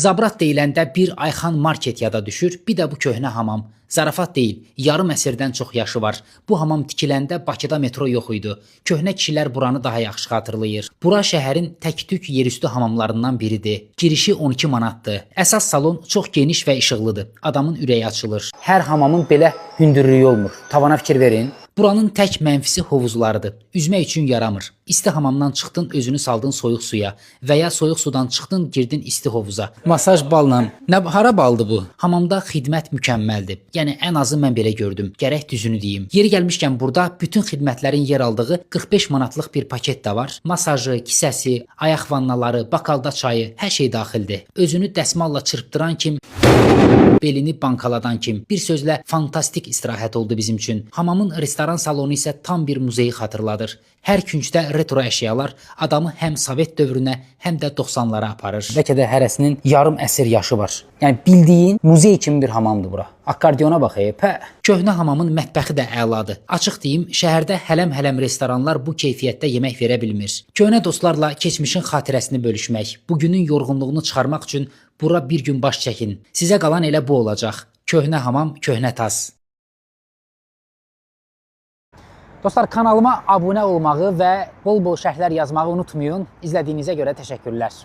Zabrat deyiləndə bir Ayxan Market yada düşür, bir də bu köhnə hamam. Zarafat deyil, yarım əsrdən çox yaşı var. Bu hamam tikiləndə Bakıda metro yox idi. Köhnə kişilər buranı daha yaxşı xatırlayır. Bura şəhərin tək-tük yerüstü hamamlarından biridir. Girişi 12 manatdır. Əsas salon çox geniş və işıqlıdır. Adamın ürəyi açılır. Hər hamamın belə hündürlüyü olmur. Tavana fikir verin. Buranın tək mənfisi hovuzlarıdır. Üzmək üçün yaramır. İsti hamamdan çıxdın, özünü saldın soyuq suya və ya soyuq sudan çıxdın, girdin isti hovuza. Masaj balla. Nə hara baldı bu? Hamamda xidmət mükəmməldir. Yəni ən azı mən belə gördüm. Gərək düzünü deyim. Yeri gəlmişkən burada bütün xidmətlərin yer aldığı 45 manatlıq bir paket də var. Masajı, kisəsi, ayaq vannaları, bakalda çayı, hər şey daxildir. Özünü dəsmalla çırpdıran kim, belini bankaladan kim. Bir sözlə fantastik istirahət oldu bizim üçün. Hamamın restoran salonu isə tam bir muzeyi xatırladır. Hər küncdə retro əşyalar adamı həm Sovet dövrünə, həm də 90-lara aparır. Bəlkə də hərəsinin yarım əsr yaşı var. Yəni bildiyin muzey kimi bir hamamdır bura. Akkordeona bax, Köhnə hamamın mətbəxi də əladır. Açıq deyim, şəhərdə hələm-hələm restoranlar bu keyfiyyətdə yemək verə bilmir. Köhnə dostlarla keçmişin xatirəsini bölüşmək, bugünün yorğunluğunu çıxarmaq üçün bura bir gün baş çəkin. Sizə qalan elə bu olacaq. Köhnə hamam, köhnə tas. Dostlar, kanalıma abunə olmağı və bol-bol şərhlər yazmağı unutmayın. İzlədiyinizə görə təşəkkürlər.